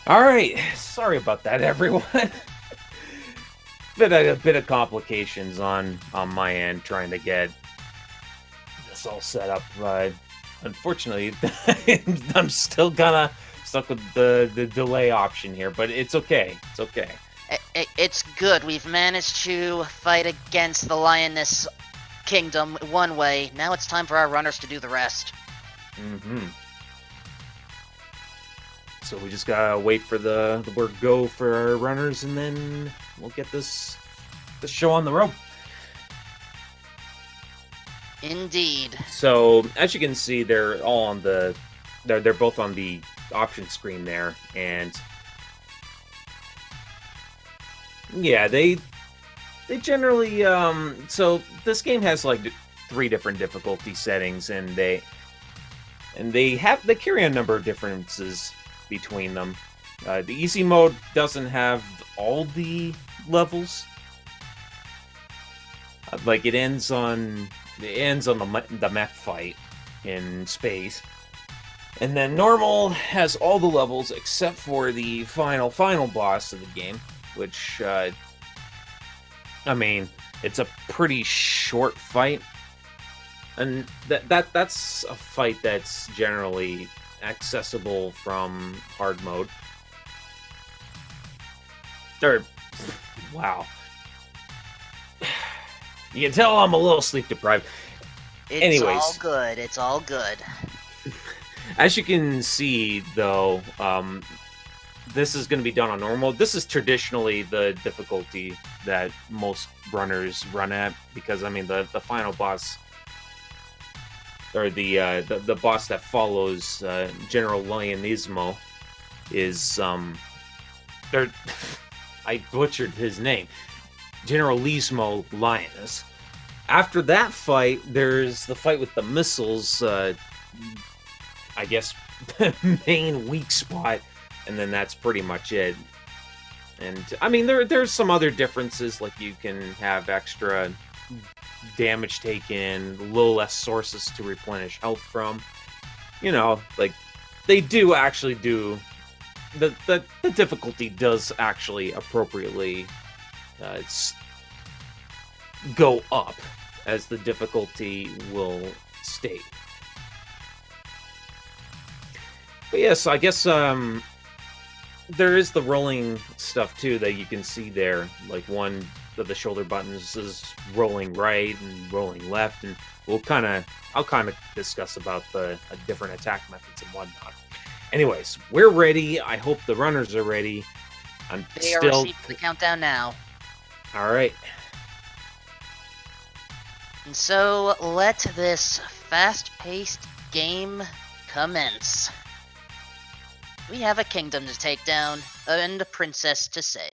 All right, sorry about that, everyone. A bit of complications on my end trying to get this all set up. Unfortunately, I'm still kind of stuck with the delay option here, but it's okay. It's okay. It's good. We've managed to fight against the Lioness Kingdom one way. Now it's time for our runners to do the rest. Mm-hmm. So we just gotta wait for the word go for our runners, and then we'll get this show on the road. Indeed. So as you can see, they're all on they're both on the option screen there, and yeah, they generally so this game has like 3 different difficulty settings, and they carry a number of differences between them. The easy mode doesn't have all the levels. Like it ends on the mech fight in space, and then normal has all the levels except for the final boss of the game, which I mean, it's a pretty short fight, and that's a fight that's generally accessible from hard mode. Wow. You can tell I'm a little sleep deprived. It's all good. It's all good. As you can see, though, this is going to be done on normal. This is traditionally the difficulty that most runners run at, because I mean the final boss, or the boss that follows General Lionismo, is I butchered his name, General Lismo Lioness. After that fight, there's the fight with the missiles. I guess main weak spot, and then that's pretty much it. And I mean, there's some other differences, like you can have extra damage taken, a little less sources to replenish health from. You know, like they do actually do the difficulty does actually appropriately go up, as the difficulty will state. But yes, I guess there is the rolling stuff too that you can see there. Like one of the shoulder buttons is rolling right and rolling left, and I'll kind of discuss about the different attack methods and whatnot. Anyways, we're ready. I hope the runners are ready. They are receiving the countdown now. All right. And so let this fast-paced game commence. We have a kingdom to take down, and a princess to save.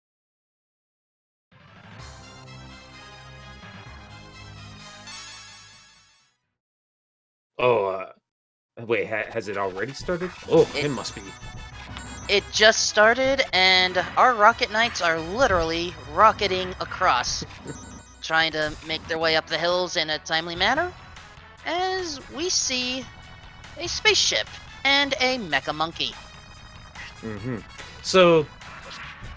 Oh, wait, has it already started? Oh, it must be. It just started, and our rocket knights are literally rocketing across, trying to make their way up the hills in a timely manner, as we see a spaceship and a mecha monkey. Mm-hmm. So,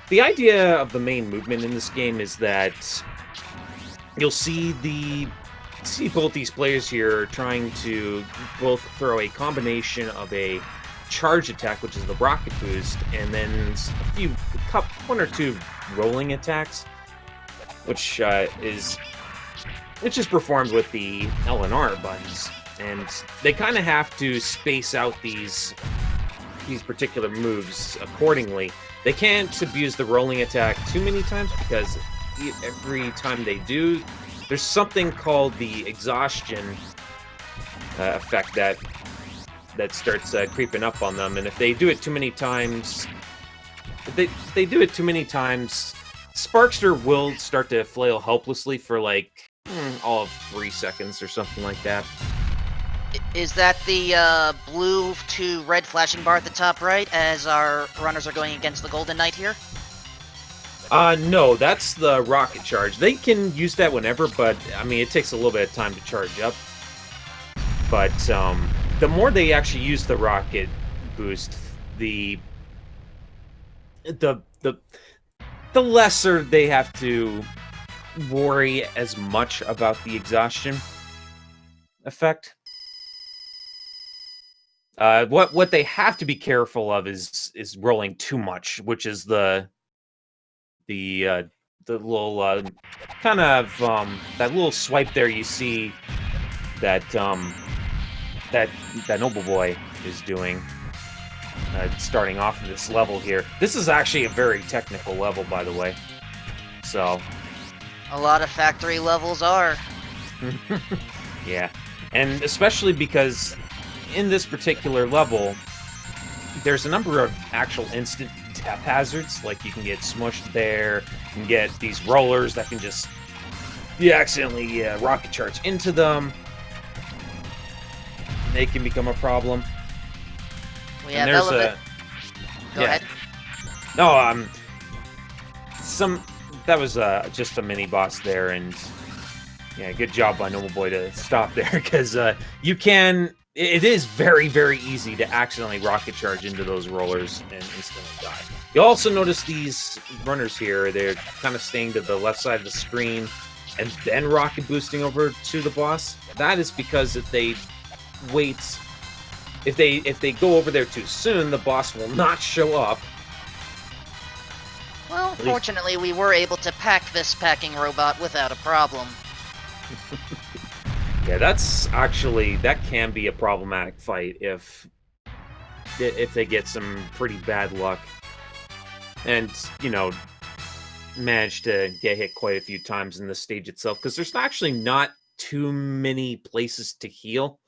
the idea of the main movement in this game is that you'll see both these players here trying to both throw a combination of a charge attack, which is the rocket boost, and then one or two rolling attacks, which is performed with the L and R buttons, and they kind of have to space out these particular moves accordingly. They can't abuse the rolling attack too many times, because every time they do, there's something called the exhaustion effect that starts creeping up on them, and if they do it too many times, Sparkster will start to flail helplessly for like all of 3 seconds or something like that. Is that the blue to red flashing bar at the top right, as our runners are going against the Golden Knight here? No, that's the rocket charge. They can use that whenever, but I mean, it takes a little bit of time to charge up. But the more they actually use the rocket boost, the the the lesser they have to worry as much about the exhaustion effect. What they have to be careful of is rolling too much, which is the uh, the little kind of that little swipe there you see that that Noble Boy is doing. Starting off of this level here. This is actually a very technical level, by the way. So, A lot of factory levels are. yeah. And especially because in this particular level, there's a number of actual instant death hazards. Like, you can get smushed there, you can get these rollers that can just... You accidentally rocket charge into them. They can become a problem. We have elevator. Go ahead. No, that was just a mini boss there, and yeah, good job by Noble Boy to stop there, because you can. It is very, very easy to accidentally rocket charge into those rollers and instantly die. You'll also notice these runners here, they're kind of staying to the left side of the screen and then rocket boosting over to the boss. That is because if they wait, if they go over there too soon, the boss will not show up. Well, fortunately, we were able to pack this packing robot without a problem. Yeah, that can be a problematic fight if they get some pretty bad luck and, you know, manage to get hit quite a few times in the stage itself, because there's actually not too many places to heal.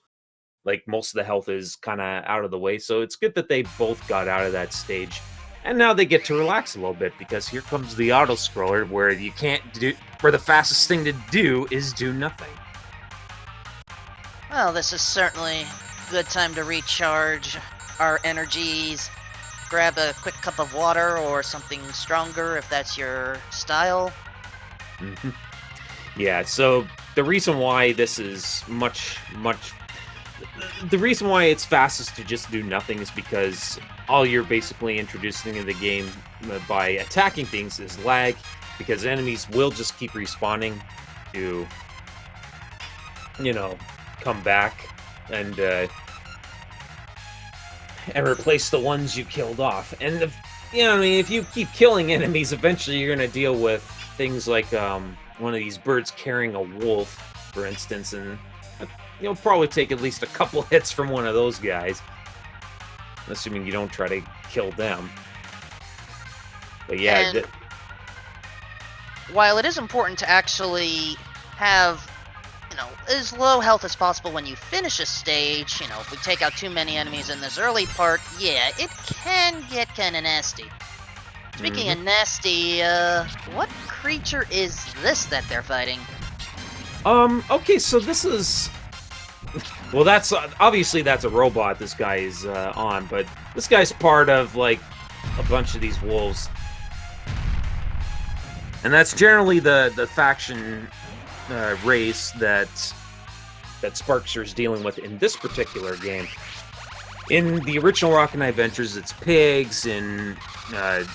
Like, most of the health is kind of out of the way, so it's good that they both got out of that stage. And now they get to relax a little bit, because here comes the auto-scroller, where the fastest thing to do is do nothing. Well, this is certainly a good time to recharge our energies, grab a quick cup of water or something stronger if that's your style. Mm-hmm. Yeah, so the reason why this is the reason why it's fastest to just do nothing is because all you're basically introducing in the game by attacking things is lag, because enemies will just keep respawning to, you know, come back and replace the ones you killed off. And if you keep killing enemies, eventually you're gonna deal with things like one of these birds carrying a wolf, for instance, and you'll probably take at least a couple hits from one of those guys, assuming you don't try to kill them. But yeah, while it is important to actually have, as low health as possible when you finish a stage, if we take out too many enemies in this early part, yeah, it can get kind of nasty. Speaking of nasty, what creature is this that they're fighting? Okay, so this is... Well, that's obviously that's a robot this guy is on, but this guy's part of, like, a bunch of these wolves. And that's generally the faction race that Sparkster is dealing with in this particular game. In the original Rocket Knight Adventures, it's pigs. In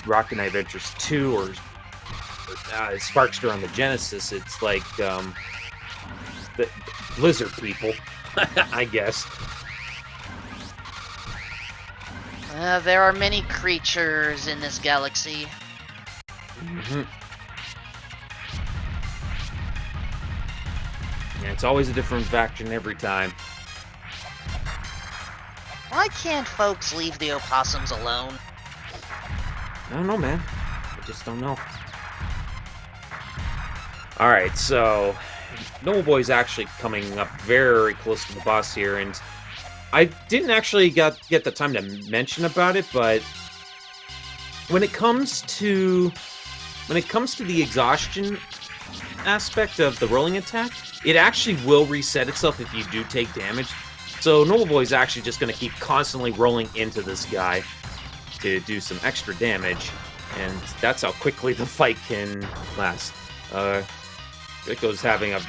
Rocket Knight Adventures 2 or Sparkster on the Genesis, it's like the lizard people, I guess. There are many creatures in this galaxy. Mm-hmm. Yeah, it's always a different faction every time. Why can't folks leave the opossums alone? I don't know, man. I just don't know. Alright, so Noble Boy's actually coming up very close to the boss here, and I didn't actually get the time to mention about it, but when it comes to the exhaustion aspect of the rolling attack, it actually will reset itself if you do take damage. So Noble Boy's actually just going to keep constantly rolling into this guy to do some extra damage, and that's how quickly the fight can last. Rico's having a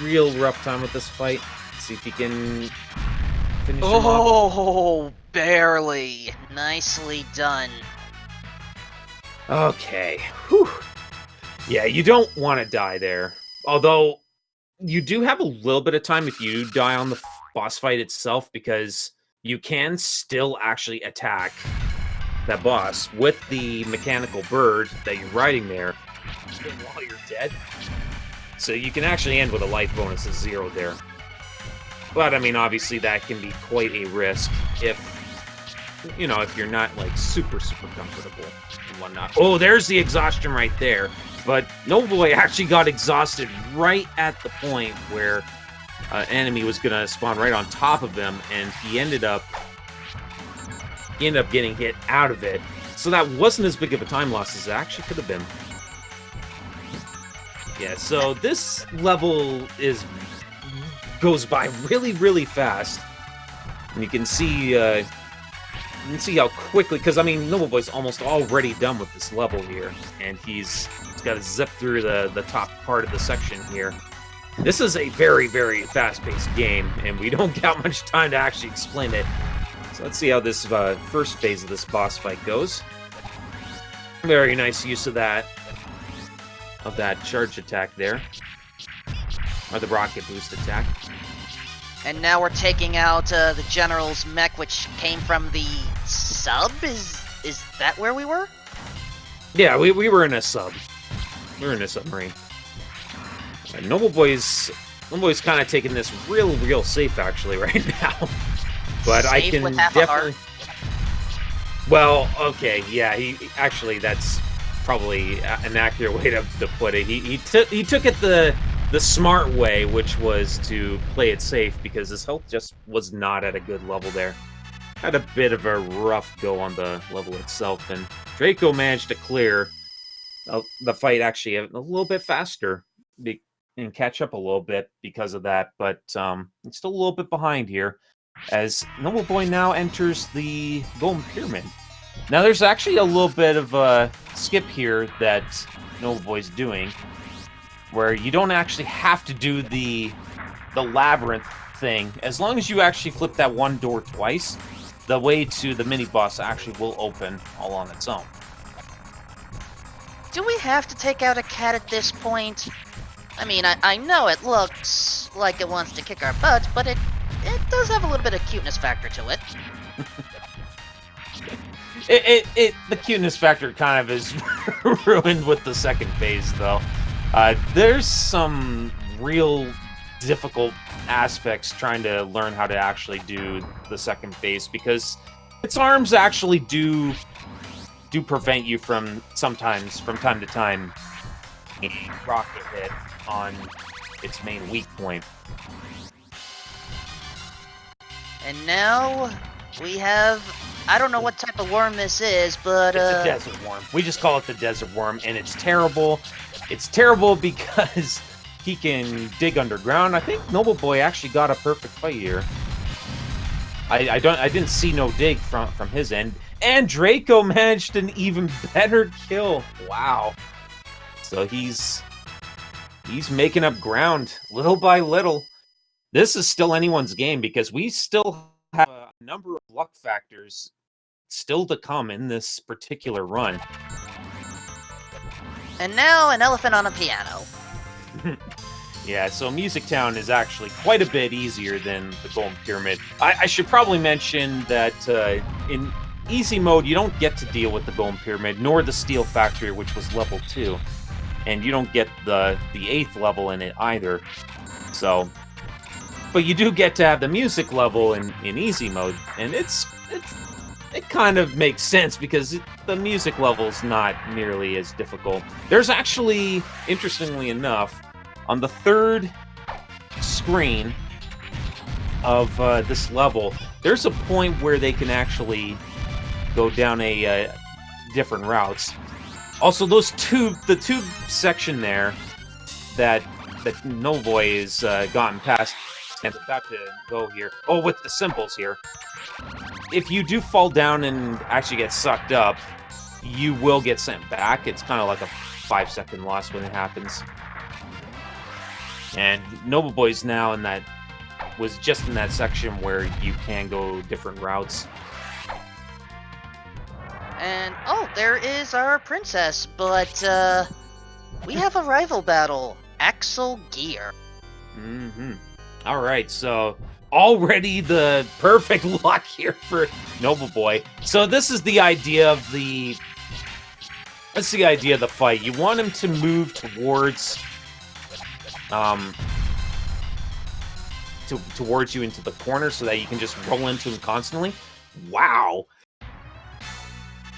real rough time with this fight. Let's see if he can finish him off. Oh, barely. Nicely done. Okay. Whew. Yeah, you don't want to die there. Although, you do have a little bit of time if you die on the boss fight itself, because you can still actually attack that boss with the mechanical bird that you're riding there while you're dead. So you can actually end with a life bonus of 0 there. But, I mean, obviously that can be quite a risk if, you know, if you're not, like, super comfortable and whatnot. Oh, there's the exhaustion right there. But Nobleboy actually got exhausted right at the point where an enemy was going to spawn right on top of him, and he ended up getting hit out of it. So that wasn't as big of a time loss as it actually could have been. Yeah, so this level goes by really fast. And you can see how quickly, because I mean, Nobleboy's almost already done with this level here, and he's got to zip through the top part of the section here. This is a very fast-paced game, and we don't got much time to actually explain it. So let's see how this first phase of this boss fight goes. Very nice use of that charge attack there, or the rocket boost attack. And now we're taking out the General's mech, which came from the sub? Is that where we were? Yeah, we were in a sub. We were in a submarine. Nobleboy's kind of taking this real safe, actually, right now. But safe I can with half definitely... Well, okay, yeah, that's probably an accurate way to put it. He took it the smart way, which was to play it safe, because his health just was not at a good level there. Had a bit of a rough go on the level itself, and Draco managed to clear the fight actually a little bit faster and catch up a little bit because of that, but it's still a little bit behind here, as Nobleboy now enters the Golden Pyramid. Now there's actually a little bit of a skip here that Nobleboy's doing, where you don't actually have to do the labyrinth thing. As long as you actually flip that one door twice, the way to the mini-boss actually will open all on its own. Do we have to take out a cat at this point? I mean, I know it looks like it wants to kick our butts, but it does have a little bit of cuteness factor to it. The cuteness factor kind of is ruined with the second phase, though. There's some real difficult aspects trying to learn how to actually do the second phase, because its arms actually do prevent you from time to time a rocket hit on its main weak point. And now we have, I don't know what type of worm this is, but it's a desert worm. We just call it the desert worm, and it's terrible. It's terrible because he can dig underground. I think Nobleboy actually got a perfect fight here. I didn't see no dig from his end, and Draco managed an even better kill. Wow. So he's making up ground little by little. This is still anyone's game, because we still have a number of luck factors still to come in this particular run. And now an elephant on a piano. Yeah, so Music Town is actually quite a bit easier than the Golden Pyramid. I should probably mention that in easy mode, you don't get to deal with the Golden Pyramid, nor the Steel Factory, which was level 2. And you don't get the 8th level in it either. So, but you do get to have the music level in easy mode, and it kind of makes sense, because the music level's not nearly as difficult. There's actually, interestingly enough, on the third screen of this level, there's a point where they can actually go down a different routes. Also, the tube section there that Nobleboy has gotten past and about to go here. Oh, with the symbols here. If you do fall down and actually get sucked up, you will get sent back. It's kind of like a 5-second loss when it happens. And Nobleboy's now was just in that section where you can go different routes. And, oh, there is our princess, but we have a rival battle, Axel Gear. Mm-hmm. All right, so already the perfect luck here for Nobleboy. So this is the idea of the... That's the idea of the fight. You want him to move towards... towards you into the corner so that you can just roll into him constantly. Wow.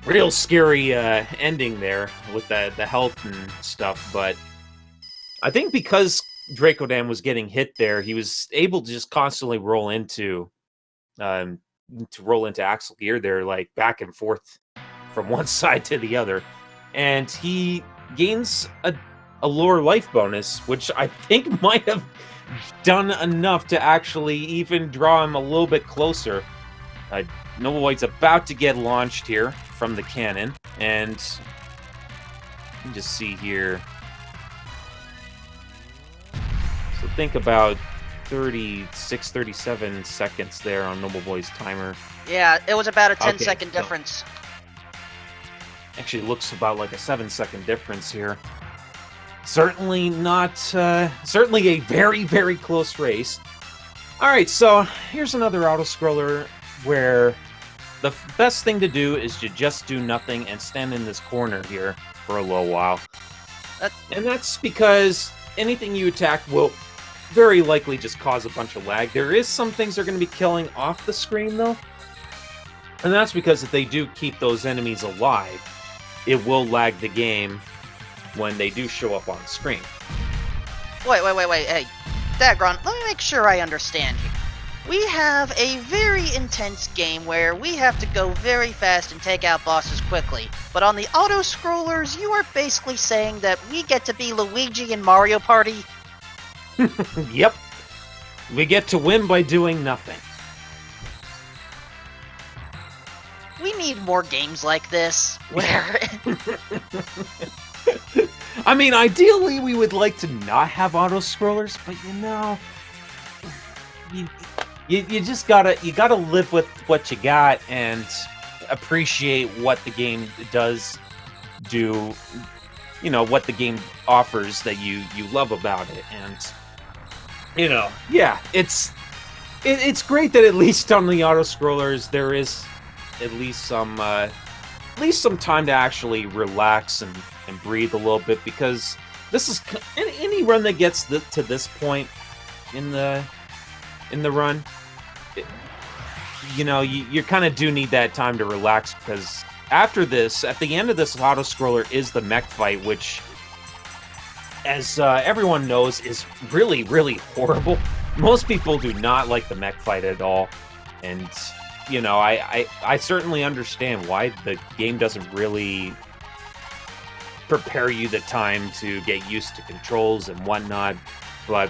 Real scary ending there with the health and stuff, but I think because Drakodan was getting hit there, he was able to just constantly roll into Axel Gear there, like back and forth from one side to the other, and he gains a lower life bonus, which I think might have done enough to actually even draw him a little bit closer. Nobleboy's about to get launched here from the cannon, and you can just see here. So think about 36, 37 seconds there on Nobleboy's timer. Yeah, it was about a 10-second difference. Actually, it looks about like a 7-second difference here. Certainly not, certainly a very, very close race. Alright, so here's another auto-scroller where the best thing to do is to just do nothing and stand in this corner here for a little while. And that's because anything you attack will very likely just cause a bunch of lag. There is some things they're going to be killing off the screen, though. And that's because if they do keep those enemies alive, it will lag the game when they do show up on screen. Wait. Hey, Dagron, let me make sure I understand here. We have a very intense game where we have to go very fast and take out bosses quickly. But on the auto-scrollers, you are basically saying that we get to be Luigi in Mario Party? Yep. We get to win by doing nothing. We need more games like this, where... I mean, ideally, we would like to not have auto-scrollers, but you know... You just gotta live with what you got and appreciate what the game does do, you know, what the game offers that you love about it. And, you know, yeah, it's great that at least on the auto-scrollers there is at least some time to actually relax and breathe a little bit, because this is any run that gets to this point in the run, you know, you kind of do need that time to relax, because after this, at the end of this auto-scroller is the mech fight, which, as everyone knows, is really, really horrible. Most people do not like the mech fight at all, and, you know, I certainly understand why the game doesn't really prepare you the time to get used to controls and whatnot, but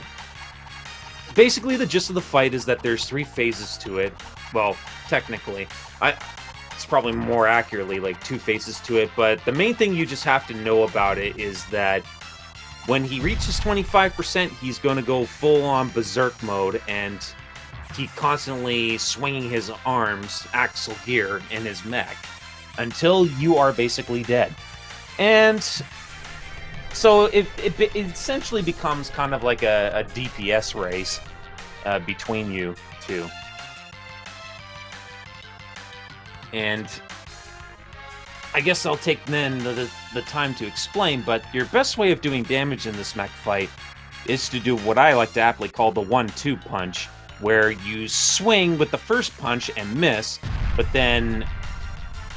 basically the gist of the fight is that there's 3 phases to it. Well, technically, it's probably more accurately like 2 phases to it, but the main thing you just have to know about it is that when he reaches 25%, he's going to go full-on berserk mode, and he constantly swinging his arms, Axel Gear, in his mech, until you are basically dead. And so it essentially becomes kind of like a DPS race between you two. And I guess I'll take then the time to explain, but your best way of doing damage in this mech fight is to do what I like to aptly call the 1-2 punch, where you swing with the first punch and miss, but then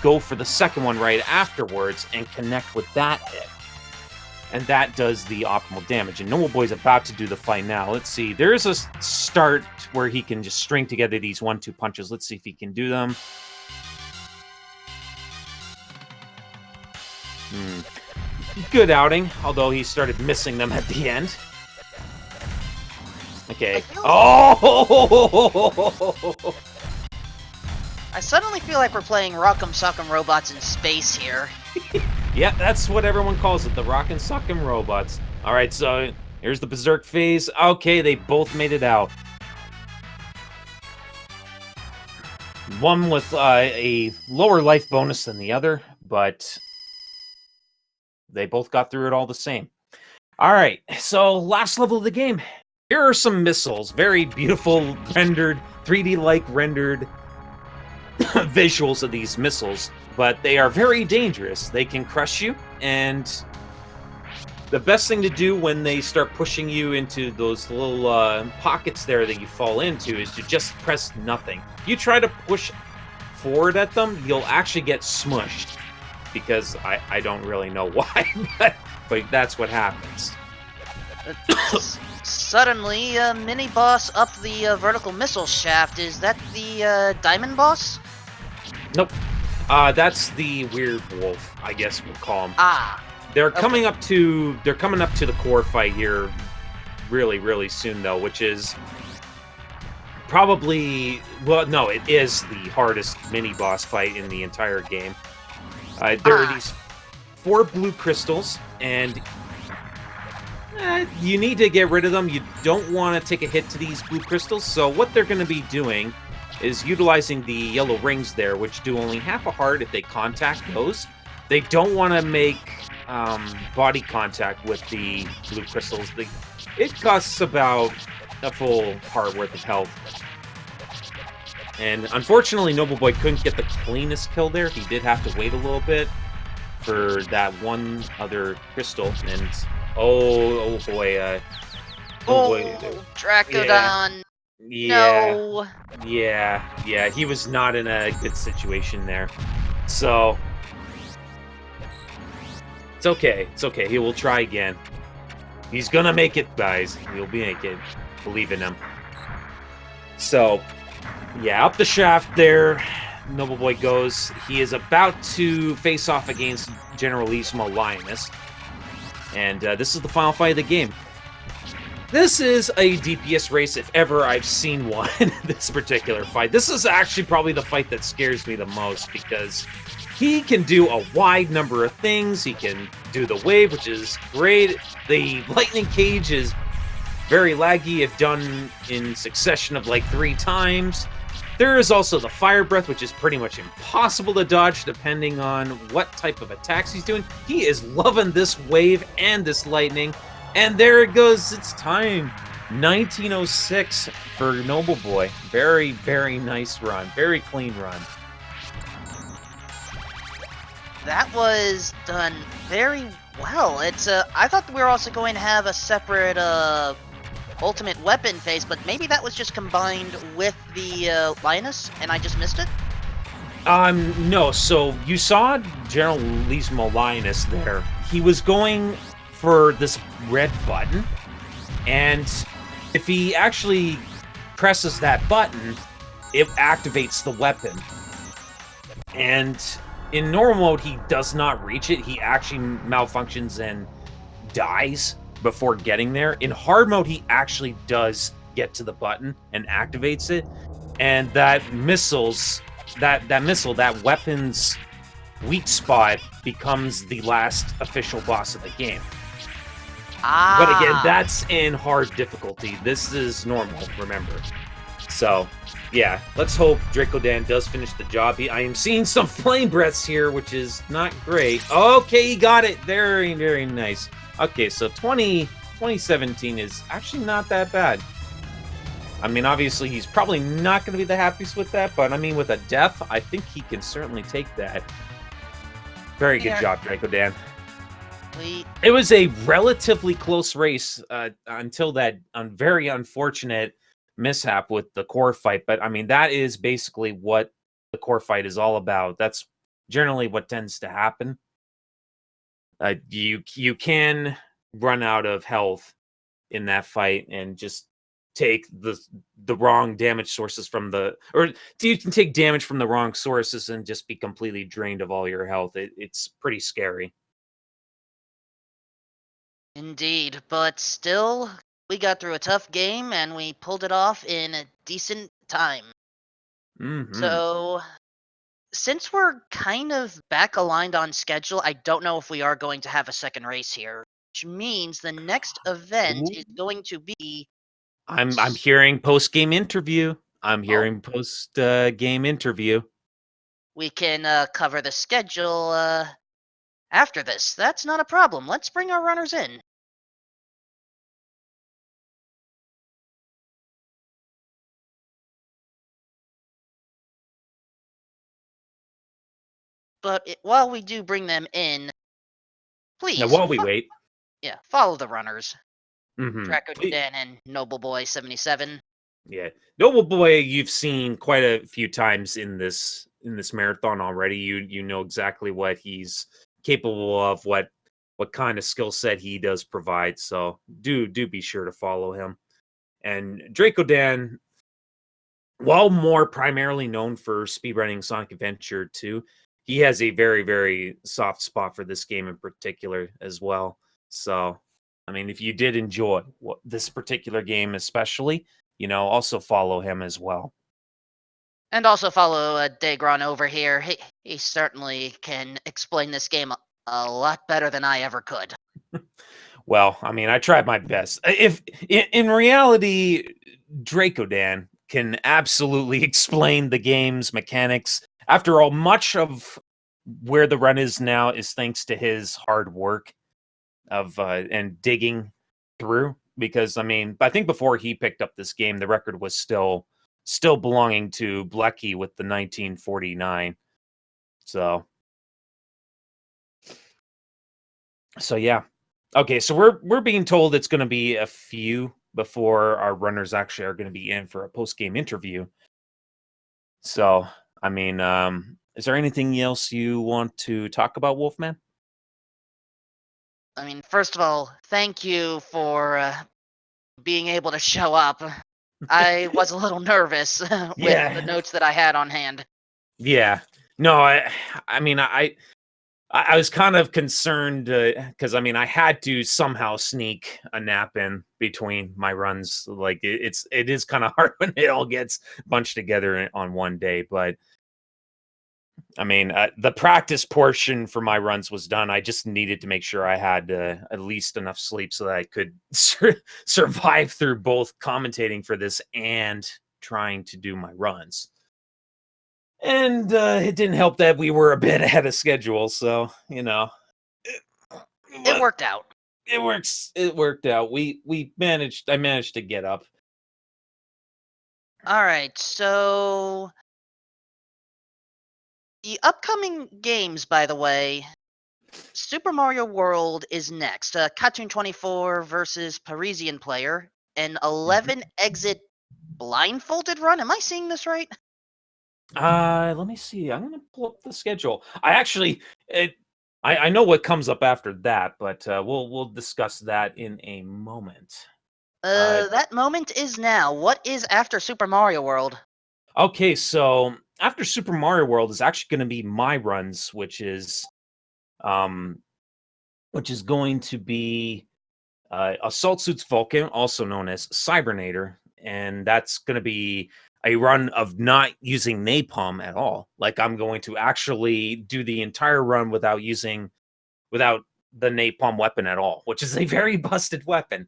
go for the second one right afterwards and connect with that hit. And that does the optimal damage. And Nobleboy's about to do the fight now. Let's see. There is a start where he can just string together these 1-2 punches. Let's see if he can do them. Good outing, although he started missing them at the end. Okay. Oh! I suddenly feel like we're playing Rock'em Sock'em Robots in space here. Yeah, that's what everyone calls it, the Rock'em Sock'em Robots. Alright, so here's the Berserk phase. Okay, they both made it out. One with a lower life bonus than the other, but they both got through it all the same. All right, so last level of the game. Here are some missiles, very beautiful rendered, 3D-like rendered visuals of these missiles, but they are very dangerous. They can crush you, and the best thing to do when they start pushing you into those little pockets there that you fall into is to just press nothing. If you try to push forward at them, you'll actually get smushed, because I don't really know why, but that's what happens. Suddenly, mini boss up the vertical missile shaft. Is that the diamond boss? Nope. That's the weird wolf, I guess we'll call him. Ah. They're coming up to the core fight here really, really soon though, which is probably, well, no, it is the hardest mini boss fight in the entire game. There are these 4 blue crystals, and you need to get rid of them. You don't want to take a hit to these blue crystals, so what they're going to be doing is utilizing the yellow rings there, which do only half a heart if they contact those. They don't want to make body contact with the blue crystals. It costs about a full heart worth of health. And unfortunately, Nobleboy couldn't get the cleanest kill there. He did have to wait a little bit for that one other crystal. And oh boy, Drakodan. Yeah. No. Yeah, he was not in a good situation there. So it's okay. He will try again. He's gonna make it, guys. He'll make it. Believe in him. So, yeah, up the shaft there, Nobleboy goes. He is about to face off against Generalissimo Lioness. And this is the final fight of the game. This is a DPS race if ever I've seen one, this particular fight. This is actually probably the fight that scares me the most, because he can do a wide number of things. He can do the wave, which is great. The lightning cage is very laggy if done in succession of like 3 times. There is also the fire breath, which is pretty much impossible to dodge depending on what type of attacks he's doing. He is loving this wave and this lightning. And there it goes. It's time. 1906 for Nobleboy. Very, very nice run. Very clean run. That was done very well. It's I thought we were also going to have a separate ultimate weapon phase, but maybe that was just combined with the Lioness, and I just missed it? No. So you saw Generalissimo Lioness there. He was going for this red button, and if he actually presses that button, it activates the weapon. And in normal mode, he does not reach it. He actually malfunctions and dies before getting there. In hard mode, he actually does get to the button and activates it. And that that weapon's weak spot becomes the last official boss of the game. But again, that's in hard difficulty. This is normal, remember. So, yeah, let's hope Drakodan does finish the job. I am seeing some flame breaths here, which is not great. Okay, he got it. Very, very nice. Okay, so 2017 is actually not that bad. I mean, obviously, he's probably not going to be the happiest with that, but I mean, with a death, I think he can certainly take that. Very good job, Drakodan. It was a relatively close race until that very unfortunate mishap with the core fight. But I mean, that is basically what the core fight is all about. That's generally what tends to happen. You can run out of health in that fight and just take the wrong damage sources from you can take damage from the wrong sources and just be completely drained of all your health. It's pretty scary. Indeed, but still, we got through a tough game and we pulled it off in a decent time. Mm-hmm. So, since we're kind of back aligned on schedule, I don't know if we are going to have a second race here, which means the next event is going to be... I'm hearing post-game interview. I'm hearing post-game interview. we can cover the schedule after this. That's not a problem. Let's bring our runners in. But while we do bring them in, Now, please, while we wait, yeah, follow the runners. mm-hmm. Drakodan and Nobleboy77. Yeah, Noble Boy, you've seen quite a few times in this marathon already. You know exactly what he's capable of, what kind of skill set he does provide. So do be sure to follow him. And Drakodan, while more primarily known for speedrunning Sonic Adventure 2, he has a very, very soft spot for this game in particular as well. So, I mean, if you did enjoy this particular game, especially, also follow him as well. And also follow Dagron over here. He certainly can explain this game a lot better than I ever could. Well, I mean, I tried my best. If in reality, Drakodan can absolutely explain the game's mechanics. After all, much of where the run is now is thanks to his hard work of and digging through. Because I mean, I think before he picked up this game, the record was still belonging to Blecky with the 1949. So yeah. Okay, so we're being told it's going to be a few before our runners actually are going to be in for a post-game interview. So, I mean, is there anything else you want to talk about, Wolfman? I mean, first of all, thank you for being able to show up. I was a little nervous with the Yeah. notes that I had on hand. Yeah. No, I mean, I was kind of concerned because I mean I had to somehow sneak a nap in between my runs. Like it is kind of hard when it all gets bunched together on one day. But I mean the practice portion for my runs was done. I just needed to make sure I had at least enough sleep so that I could survive through both commentating for this and trying to do my runs. And it didn't help that we were a bit ahead of schedule, so It but worked out. it worked out. I managed to get up. All right, so the upcoming games, by the way, Super Mario World is next. Cartoon 24 versus Parisian Player, an Mhm. 11 exit blindfolded run. Am I seeing this right? Let me see. I'm gonna pull up the schedule. I know what comes up after that, but we'll discuss that in a moment. Uh, That moment is now. What is after Super Mario World? okay, so after Super Mario World is actually going to be my runs, um, which is going to be Assault Suits Vulcan, also known as Cybernator, and that's going to be a run of not using napalm at all. Like I'm going to actually do the entire run without the napalm weapon at all, which is a very busted weapon.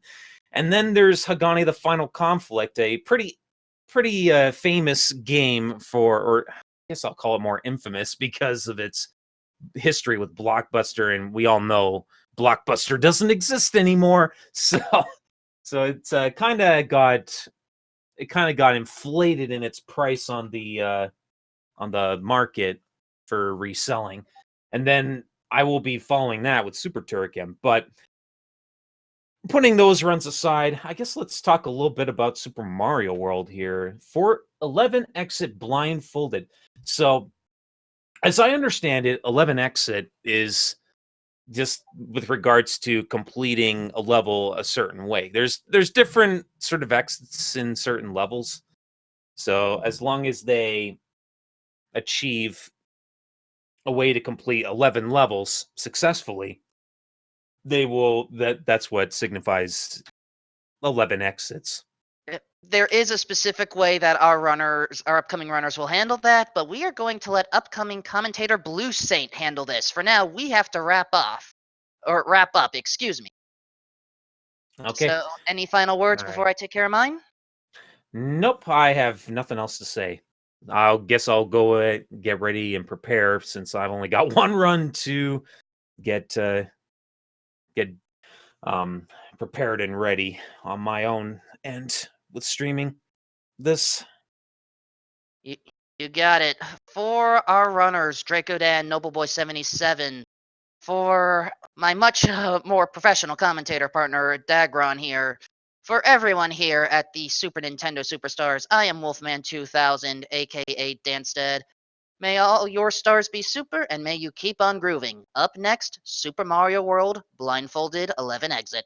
And then there's Hagani: The Final Conflict, a pretty famous game or I guess I'll call it more infamous because of its history with Blockbuster, and we all know Blockbuster doesn't exist anymore. So it's kind of got inflated in its price on the market for reselling. And then I will be following that with Super Turrican. But putting those runs aside, I guess let's talk a little bit about Super Mario World here. For 11 exit blindfolded. So as I understand it, 11 exit is just with regards to completing a level a certain way. There's different sort of exits in certain levels. So as long as they achieve a way to complete 11 levels successfully, that's what signifies 11 exits. There is a specific way that our upcoming runners will handle that, but we are going to let upcoming commentator Blue Saint handle this. For now, we have to wrap up, excuse me. Okay. So, any final words All before right. I take care of mine? Nope, I have nothing else to say. I guess I'll go get ready and prepare since I've only got one run to get um, prepared and ready on my own. And with streaming this, You, you got it. For our runners, Drakodan, Nobleboy77. For my much more professional commentator partner, Dagron here. For everyone here at the Super Nintendo Superstars, I am Wolfman2000, aka Danstead. May all your stars be super, and may you keep on grooving. Up next, Super Mario World Blindfolded 11 Exit.